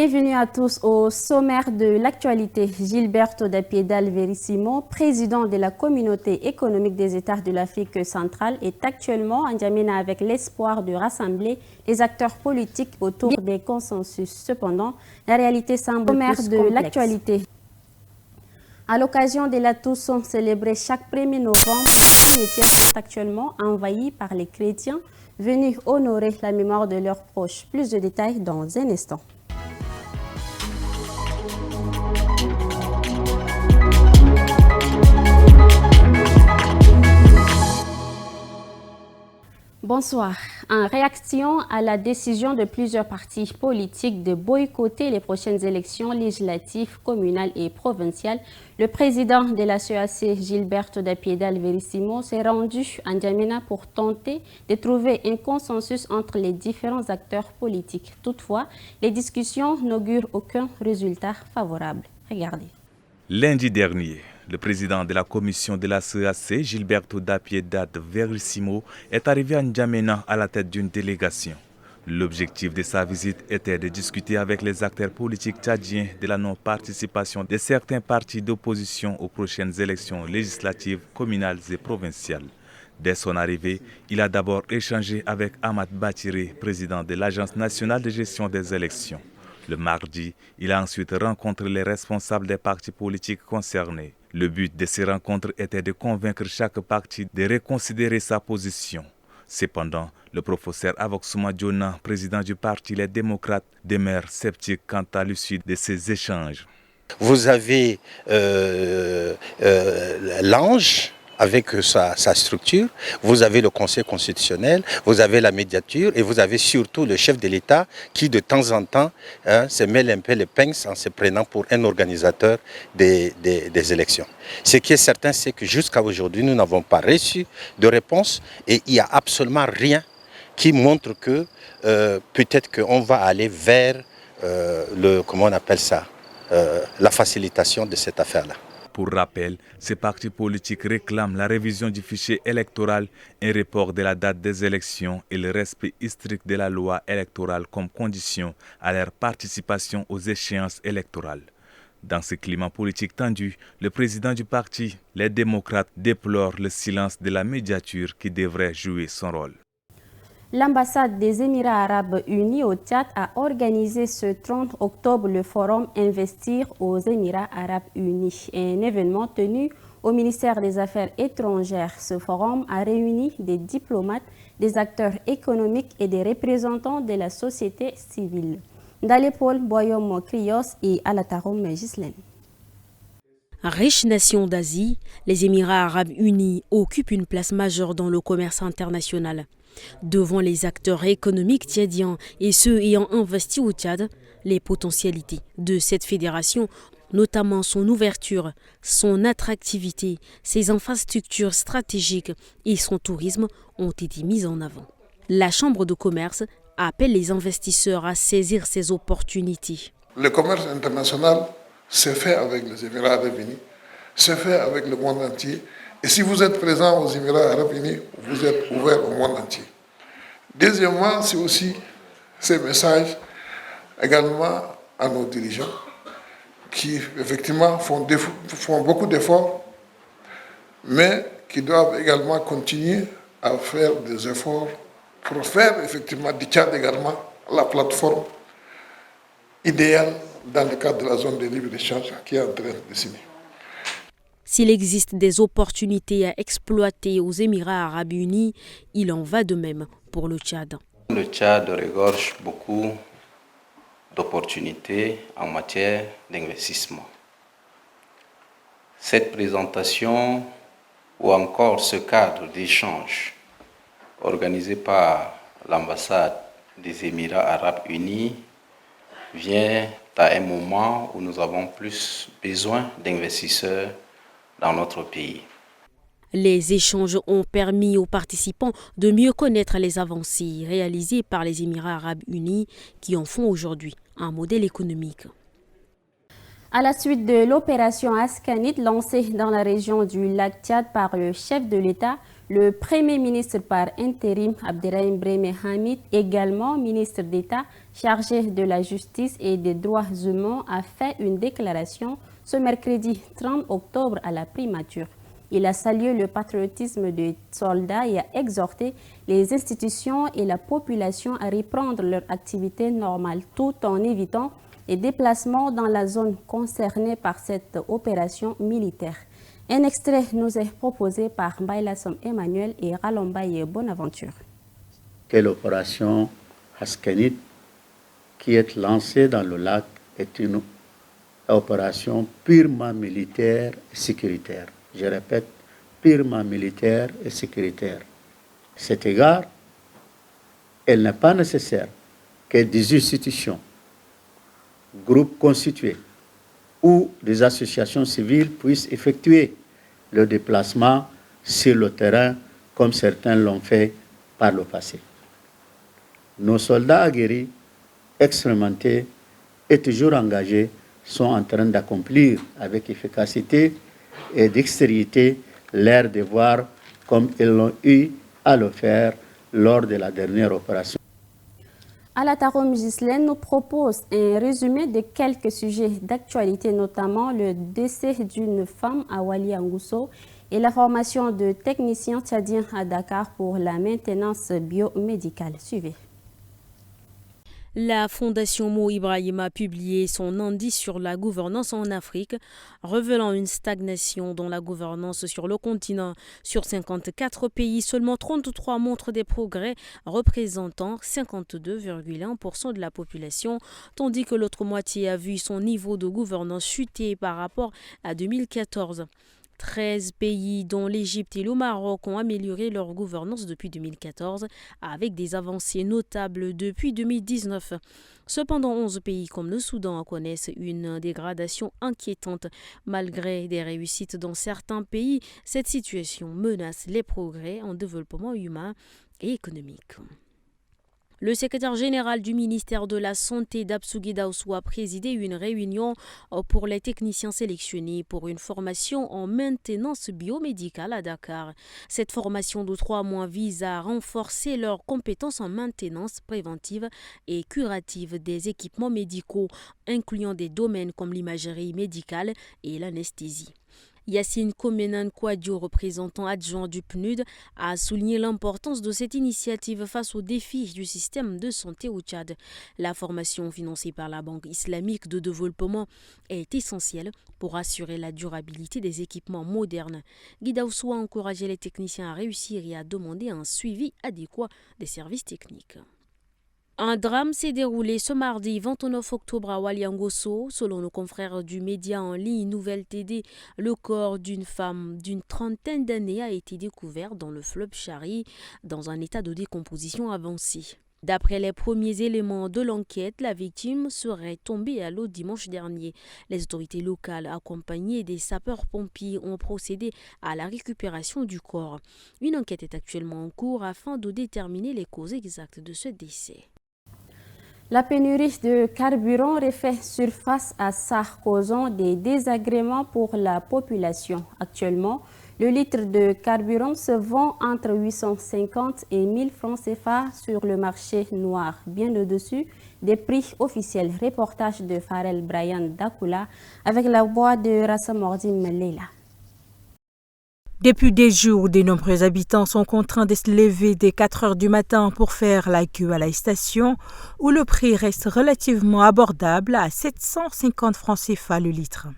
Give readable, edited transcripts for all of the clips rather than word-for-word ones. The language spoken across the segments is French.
Bienvenue à tous au sommaire de l'actualité. Gilberto da Piedade Verissimo, président de la communauté économique des États de l'Afrique centrale, est actuellement en N'Djamena avec l'espoir de rassembler les acteurs politiques autour des consensus. Cependant, la réalité semble sommaire de l'actualité. À l'occasion de la Toussaint célébrée chaque 1er novembre, les cimetières sont actuellement envahis par les chrétiens venus honorer la mémoire de leurs proches. Plus de détails dans un instant. Bonsoir. En réaction à la décision de plusieurs partis politiques de boycotter les prochaines élections législatives, communales et provinciales, le président de la CEAC, Gilberto da Piedade Verissimo, s'est rendu à N'Djamena pour tenter de trouver un consensus entre les différents acteurs politiques. Toutefois, les discussions n'augurent aucun résultat favorable. Regardez. Lundi dernier, le président de la commission de la CEAC, Gilberto da Piedade Verissimo, est arrivé à N'Djamena à la tête d'une délégation. L'objectif de sa visite était de discuter avec les acteurs politiques tchadiens de la non-participation de certains partis d'opposition aux prochaines élections législatives, communales et provinciales. Dès son arrivée, il a d'abord échangé avec Ahmad Bathiré, président de l'Agence nationale de gestion des élections. Le mardi, il a ensuite rencontré les responsables des partis politiques concernés. Le but de ces rencontres était de convaincre chaque parti de reconsidérer sa position. Cependant, le professeur Avoxouma Diona, président du parti Les Démocrates, demeure sceptique quant à l'issue de ces échanges. Vous avez l'ange avec sa structure, vous avez le Conseil constitutionnel, vous avez la médiature et vous avez surtout le chef de l'État qui de temps en temps se mêle un peu les pinces en se prenant pour un organisateur des élections. Ce qui est certain, c'est que jusqu'à aujourd'hui, nous n'avons pas reçu de réponse et il n'y a absolument rien qui montre que peut-être qu'on va aller vers la facilitation de cette affaire-là. Pour rappel, ces partis politiques réclament la révision du fichier électoral, un report de la date des élections et le respect strict de la loi électorale comme condition à leur participation aux échéances électorales. Dans ce climat politique tendu, le président du parti, les démocrates, déplore le silence de la médiature qui devrait jouer son rôle. L'ambassade des Émirats arabes unis au Tchad a organisé ce 30 octobre le forum Investir aux Émirats arabes unis, un événement tenu au ministère des Affaires étrangères. Ce forum a réuni des diplomates, des acteurs économiques et des représentants de la société civile. Dans les pôles Boyom Krios et Alatarom Gislaine. Riche nation d'Asie, les Émirats arabes unis occupent une place majeure dans le commerce international. Devant les acteurs économiques tchadiens et ceux ayant investi au Tchad, les potentialités de cette fédération, notamment son ouverture, son attractivité, ses infrastructures stratégiques et son tourisme ont été mises en avant. La Chambre de commerce appelle les investisseurs à saisir ces opportunités. Le commerce international se fait avec les Émirats arabes unis, se fait avec le monde entier. Et si vous êtes présent aux Émirats arabes unis, vous êtes ouvert au monde entier. Deuxièmement, c'est aussi ces messages également à nos dirigeants qui effectivement font beaucoup d'efforts, mais qui doivent également continuer à faire des efforts pour faire effectivement du Tchad également la plateforme idéale dans le cadre de la zone de libre-échange qui est en train de signer. S'il existe des opportunités à exploiter aux Émirats arabes unis, il en va de même pour le Tchad. Le Tchad regorge beaucoup d'opportunités en matière d'investissement. Cette présentation ou encore ce cadre d'échange organisé par l'ambassade des Émirats arabes unis vient à un moment où nous avons plus besoin d'investisseurs dans notre pays. Les échanges ont permis aux participants de mieux connaître les avancées réalisées par les Émirats arabes unis qui en font aujourd'hui un modèle économique. À la suite de l'opération Askanit lancée dans la région du lac Tchad par le chef de l'État, le Premier ministre par intérim Abderrahim Brahim Hamid, également ministre d'État chargé de la justice et des droits humains, a fait une déclaration ce mercredi 30 octobre à la primature. Il a salué le patriotisme des soldats et a exhorté les institutions et la population à reprendre leur activité normale tout en évitant les déplacements dans la zone concernée par cette opération militaire. Un extrait nous est proposé par Mbaïlassom Emmanuel et Ralombaye Bonaventure. Que l'opération Askanit qui est lancée dans le lac est une opération purement militaire et sécuritaire. Je répète, purement militaire et sécuritaire. À cet égard, il n'est pas nécessaire que des institutions, groupes constitués ou des associations civiles puissent effectuer le déplacement sur le terrain comme certains l'ont fait par le passé. Nos soldats aguerris, expérimentés et toujours engagés sont en train d'accomplir avec efficacité et dextérité leur devoir comme ils l'ont eu à le faire lors de la dernière opération. Alatarom Ghislaine nous propose un résumé de quelques sujets d'actualité, notamment le décès d'une femme à Wali Angousso et la formation de techniciens tchadiens à Dakar pour la maintenance biomédicale. Suivez. La Fondation Mo Ibrahim a publié son indice sur la gouvernance en Afrique, révélant une stagnation dans la gouvernance sur le continent. Sur 54 pays, seulement 33 montrent des progrès, représentant 52,1% de la population, tandis que l'autre moitié a vu son niveau de gouvernance chuter par rapport à 2014. 13 pays, dont l'Égypte et le Maroc, ont amélioré leur gouvernance depuis 2014, avec des avancées notables depuis 2019. Cependant, 11 pays comme le Soudan connaissent une dégradation inquiétante. Malgré des réussites dans certains pays, cette situation menace les progrès en développement humain et économique. Le secrétaire général du ministère de la Santé, Dapsugui Daoussou, a présidé une réunion pour les techniciens sélectionnés pour une formation en maintenance biomédicale à Dakar. Cette formation de 3 mois vise à renforcer leurs compétences en maintenance préventive et curative des équipements médicaux, incluant des domaines comme l'imagerie médicale et l'anesthésie. Yacine Komenan Kouadio, représentant adjoint du PNUD, a souligné l'importance de cette initiative face aux défis du système de santé au Tchad. La formation financée par la Banque islamique de développement est essentielle pour assurer la durabilité des équipements modernes. Guy Daoussou a encouragé les techniciens à réussir et à demander un suivi adéquat des services techniques. Un drame s'est déroulé ce mardi 29 octobre à Wali Angousso. Selon nos confrères du média en ligne Nouvelle TD, le corps d'une femme d'une trentaine d'années a été découvert dans le fleuve Chari dans un état de décomposition avancé. D'après les premiers éléments de l'enquête, la victime serait tombée à l'eau dimanche dernier. Les autorités locales, accompagnées des sapeurs-pompiers, ont procédé à la récupération du corps. Une enquête est actuellement en cours afin de déterminer les causes exactes de ce décès. La pénurie de carburant refait surface à Sarre, causant des désagréments pour la population. Actuellement, le litre de carburant se vend entre 850 et 1000 francs CFA sur le marché noir, bien au-dessus des prix officiels. Reportage de Farel Brian Dakula avec la voix de Rassa Mordim Leila. Depuis des jours, de nombreux habitants sont contraints de se lever dès 4 heures du matin pour faire la queue à la station, où le prix reste relativement abordable à 750 francs CFA le litre.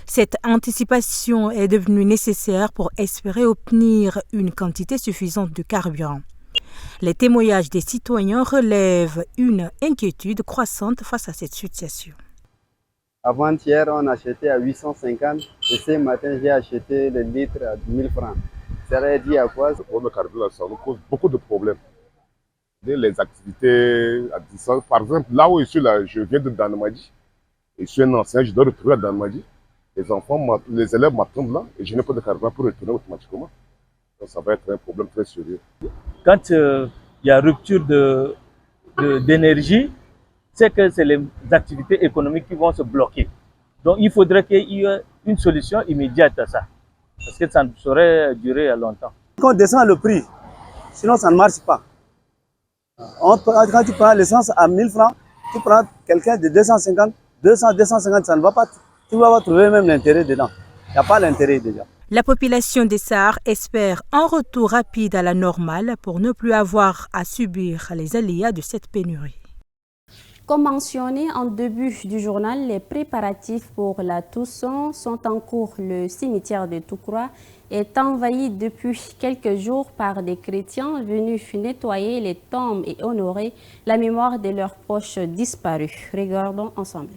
Cette anticipation est devenue nécessaire pour espérer obtenir une quantité suffisante de carburant. Les témoignages des citoyens relèvent une inquiétude croissante face à cette situation. Avant-hier, on achetait à 850 et ce matin, j'ai acheté le litre à 1000 francs. Ça aurait dit à quoi? Le carburant, ça nous cause beaucoup de problèmes. Les activités à distance, par exemple, là où je suis, là, je viens de Danmadi, et je suis un ancien, je dois retrouver à Danmadi. Les élèves m'attendent là et je n'ai pas de carburant pour retourner automatiquement. Donc ça va être un problème très sérieux. Quand il y a rupture d'énergie, c'est que c'est les activités économiques qui vont se bloquer. Donc il faudrait qu'il y ait une solution immédiate à ça, parce que ça ne saurait durer longtemps. Quand on descend le prix, sinon ça ne marche pas. Quand tu prends l'essence à 1000 francs, tu prends quelqu'un de 250, 250, ça ne va pas. Tu ne vas pas trouver même l'intérêt dedans. Il n'y a pas l'intérêt déjà. La population des Sahara espère un retour rapide à la normale pour ne plus avoir à subir les aléas de cette pénurie. Comme mentionné en début du journal, les préparatifs pour la Toussaint sont en cours. Le cimetière de Toukra est envahi depuis quelques jours par des chrétiens venus nettoyer les tombes et honorer la mémoire de leurs proches disparus. Regardons ensemble.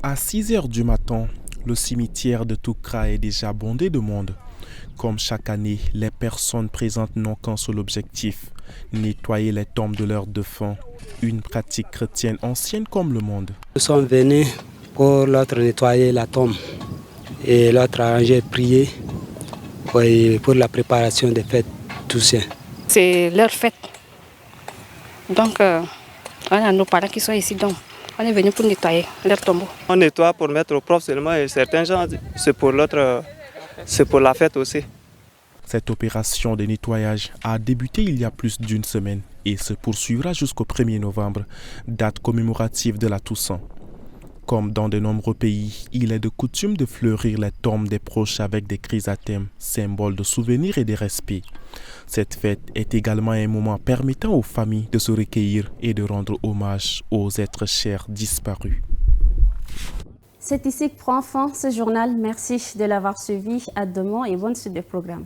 À 6 h du matin, le cimetière de Toukra est déjà bondé de monde. Comme chaque année, les personnes présentes n'ont qu'un seul objectif, nettoyer les tombes de leurs défunts, une pratique chrétienne ancienne comme le monde. Nous sommes venus pour l'autre nettoyer la tombe et l'autre arranger prier pour la préparation des fêtes Toussaint. C'est leur fête. Donc, on a nos parents qui sont ici, donc on est venu pour nettoyer leur tombeau. On nettoie pour mettre au propre seulement et certains gens, c'est pour l'autre, c'est pour la fête aussi. Cette opération de nettoyage a débuté il y a plus d'une semaine et se poursuivra jusqu'au 1er novembre, date commémorative de la Toussaint. Comme dans de nombreux pays, il est de coutume de fleurir les tombes des proches avec des chrysanthèmes, symbole de souvenir et de respect. Cette fête est également un moment permettant aux familles de se recueillir et de rendre hommage aux êtres chers disparus. C'est ici que prend fin ce journal. Merci de l'avoir suivi. À demain et bonne suite de programme.